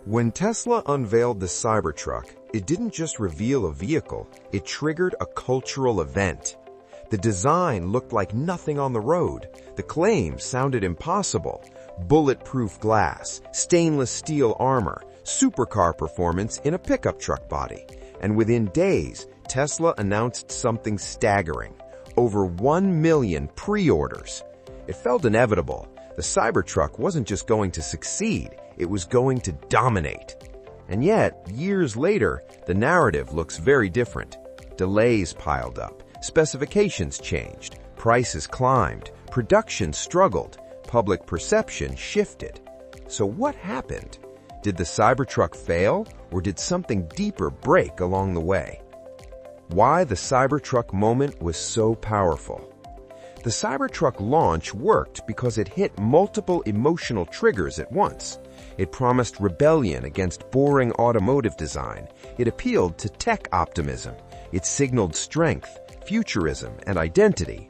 When Tesla unveiled the Cybertruck, it didn't just reveal a vehicle, it triggered a cultural event. The design looked like nothing on the road. The claims sounded impossible. Bulletproof glass, stainless steel armor, supercar performance in a pickup truck body. And within days, Tesla announced something staggering. Over 1 million pre-orders. It felt inevitable. The Cybertruck wasn't just going to succeed, it was going to dominate. And yet, years later, the narrative looks very different. Delays piled up, specifications changed, prices climbed, production struggled, public perception shifted. So what happened? Did the Cybertruck fail, or did something deeper break along the way? Why the Cybertruck moment was so powerful. The Cybertruck launch worked because it hit multiple emotional triggers at once. It promised rebellion against boring automotive design. It appealed to tech optimism. It signaled strength, futurism, and identity.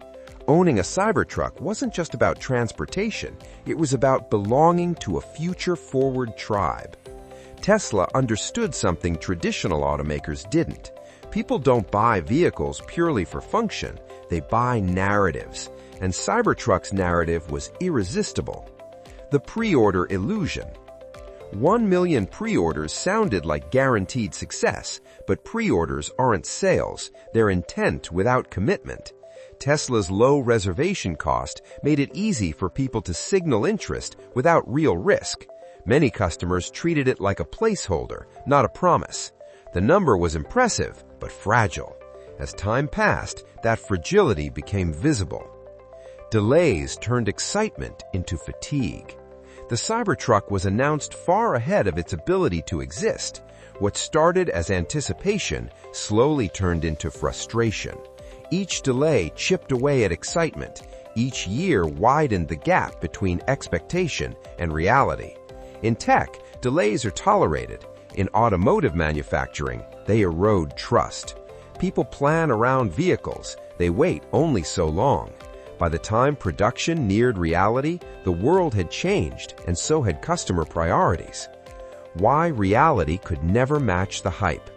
Owning a Cybertruck wasn't just about transportation. It was about belonging to a future-forward tribe. Tesla understood something traditional automakers didn't. People don't buy vehicles purely for function. They buy narratives. And Cybertruck's narrative was irresistible. The pre-order illusion. 1 million pre-orders sounded like guaranteed success, but pre-orders aren't sales. They're intent without commitment. Tesla's low reservation cost made it easy for people to signal interest without real risk. Many customers treated it like a placeholder, not a promise. The number was impressive, but fragile. As time passed, that fragility became visible. Delays turned excitement into fatigue. The Cybertruck was announced far ahead of its ability to exist. What started as anticipation slowly turned into frustration. Each delay chipped away at excitement. Each year widened the gap between expectation and reality. In tech, delays are tolerated. In automotive manufacturing, they erode trust. People plan around vehicles. They wait only so long. By the time production neared reality, the world had changed, and so had customer priorities. Why reality could never match the hype.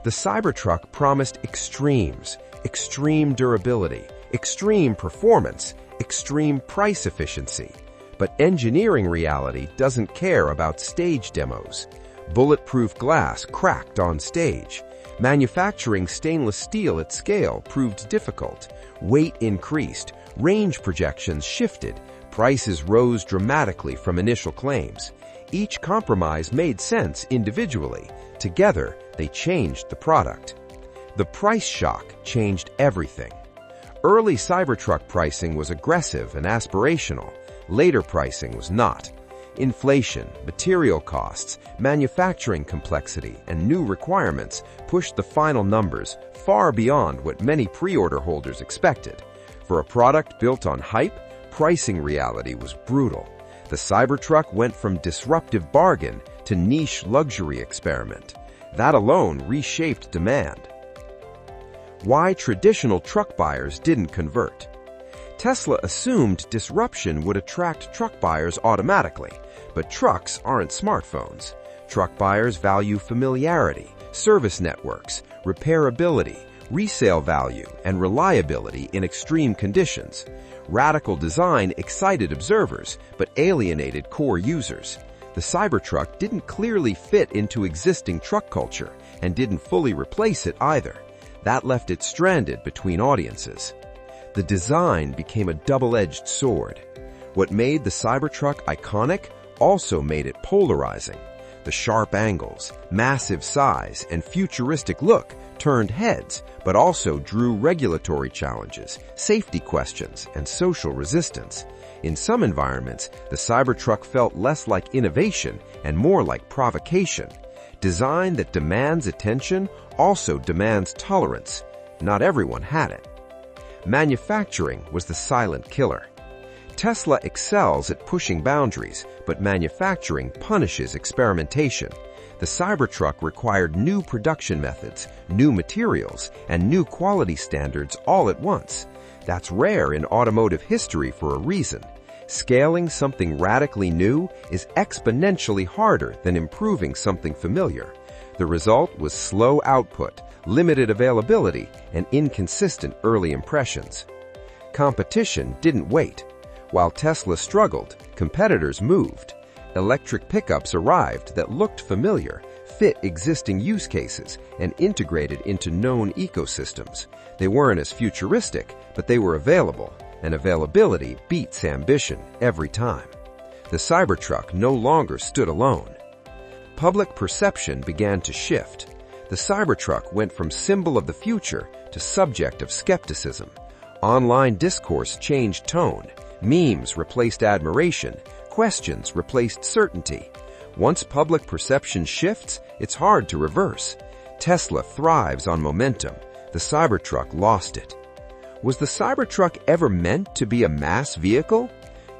The Cybertruck promised extremes, extreme durability, extreme performance, extreme price efficiency. But engineering reality doesn't care about stage demos. Bulletproof glass cracked on stage. Manufacturing stainless steel at scale proved difficult. Weight increased. Range projections shifted. Prices rose dramatically from initial claims. Each compromise made sense individually. Together, they changed the product. The price shock changed everything. Early Cybertruck pricing was aggressive and aspirational. Later pricing was not. Inflation, material costs, manufacturing complexity, and new requirements pushed the final numbers far beyond what many pre-order holders expected. For a product built on hype, pricing reality was brutal. The Cybertruck went from disruptive bargain to niche luxury experiment. That alone reshaped demand. Why traditional truck buyers didn't convert. Tesla assumed disruption would attract truck buyers automatically, but trucks aren't smartphones. Truck buyers value familiarity, service networks, repairability, resale value, and reliability in extreme conditions. Radical design excited observers, but alienated core users. The Cybertruck didn't clearly fit into existing truck culture and didn't fully replace it either. That left it stranded between audiences. The design became a double-edged sword. What made the Cybertruck iconic also made it polarizing. The sharp angles, massive size, and futuristic look turned heads, but also drew regulatory challenges, safety questions, and social resistance. In some environments, the Cybertruck felt less like innovation and more like provocation. Design that demands attention also demands tolerance. Not everyone had it. Manufacturing was the silent killer. Tesla excels at pushing boundaries, but manufacturing punishes experimentation. The Cybertruck required new production methods, new materials, and new quality standards all at once. That's rare in automotive history for a reason. Scaling something radically new is exponentially harder than improving something familiar. The result was slow output, limited availability, and inconsistent early impressions. Competition didn't wait. While Tesla struggled, competitors moved. Electric pickups arrived that looked familiar, fit existing use cases, and integrated into known ecosystems. They weren't as futuristic, but they were available, and availability beats ambition every time. The Cybertruck no longer stood alone. Public perception began to shift. The Cybertruck went from symbol of the future to subject of skepticism. Online discourse changed tone. Memes replaced admiration. Questions replaced certainty. Once public perception shifts, it's hard to reverse. Tesla thrives on momentum. The Cybertruck lost it. Was the Cybertruck ever meant to be a mass vehicle?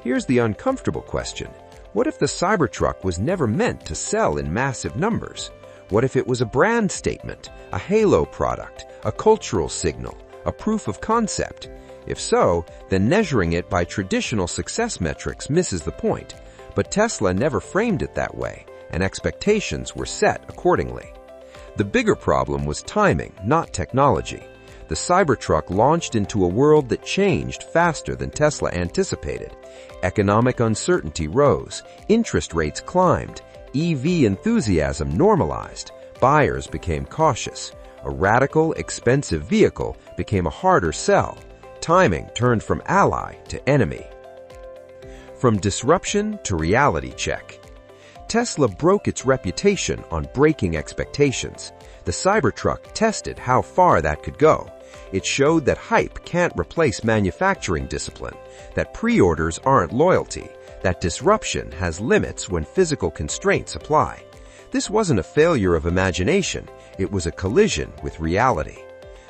Here's the uncomfortable question. What if the Cybertruck was never meant to sell in massive numbers? What if it was a brand statement, a halo product, a cultural signal, a proof of concept? If so, then measuring it by traditional success metrics misses the point. But Tesla never framed it that way, and expectations were set accordingly. The bigger problem was timing, not technology. The Cybertruck launched into a world that changed faster than Tesla anticipated. Economic uncertainty rose, interest rates climbed, EV enthusiasm normalized, buyers became cautious. A radical, expensive vehicle became a harder sell. Timing turned from ally to enemy. From disruption to reality check. Tesla broke its reputation on breaking expectations. The Cybertruck tested how far that could go. It showed that hype can't replace manufacturing discipline, that pre-orders aren't loyalty, that disruption has limits when physical constraints apply. This wasn't a failure of imagination, it was a collision with reality.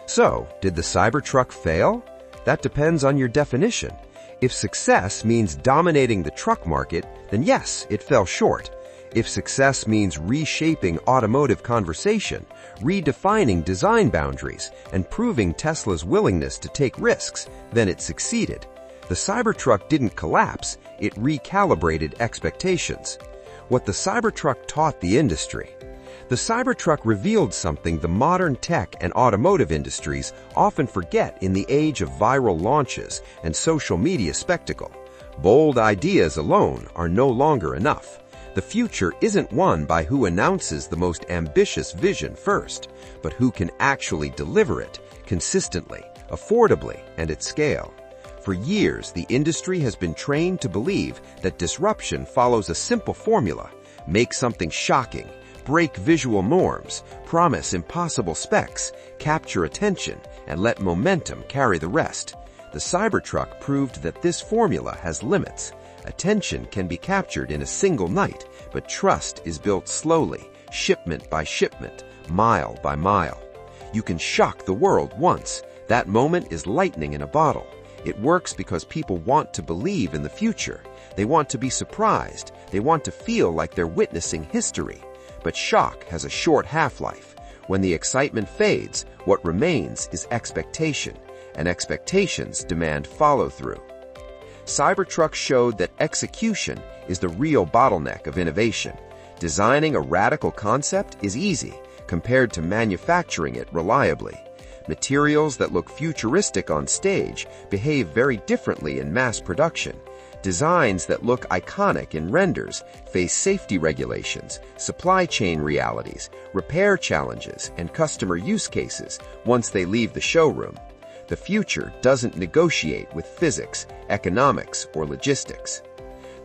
So, did the Cybertruck fail? That depends on your definition. If success means dominating the truck market, then yes, it fell short. If success means reshaping automotive conversation, redefining design boundaries, and proving Tesla's willingness to take risks, then it succeeded. The Cybertruck didn't collapse, it recalibrated expectations. What the Cybertruck taught the industry. The Cybertruck revealed something the modern tech and automotive industries often forget in the age of viral launches and social media spectacle. Bold ideas alone are no longer enough. The future isn't won by who announces the most ambitious vision first, but who can actually deliver it consistently, affordably, and at scale. For years, the industry has been trained to believe that disruption follows a simple formula: make something shocking, break visual norms, promise impossible specs, capture attention, and let momentum carry the rest. The Cybertruck proved that this formula has limits. Attention can be captured in a single night, but trust is built slowly, shipment by shipment, mile by mile. You can shock the world once. That moment is lightning in a bottle. It works because people want to believe in the future. They want to be surprised. They want to feel like they're witnessing history. But shock has a short half-life. When the excitement fades, what remains is expectation, and expectations demand follow-through. Cybertruck showed that execution is the real bottleneck of innovation. Designing a radical concept is easy compared to manufacturing it reliably. Materials that look futuristic on stage behave very differently in mass production. Designs that look iconic in renders face safety regulations, supply chain realities, repair challenges, and customer use cases once they leave the showroom. The future doesn't negotiate with physics, economics, or logistics.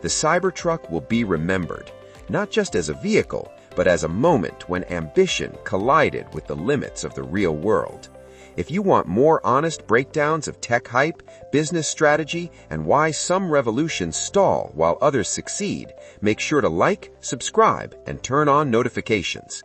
The Cybertruck will be remembered, not just as a vehicle, but as a moment when ambition collided with the limits of the real world. If you want more honest breakdowns of tech hype, business strategy, and why some revolutions stall while others succeed, make sure to like, subscribe, and turn on notifications.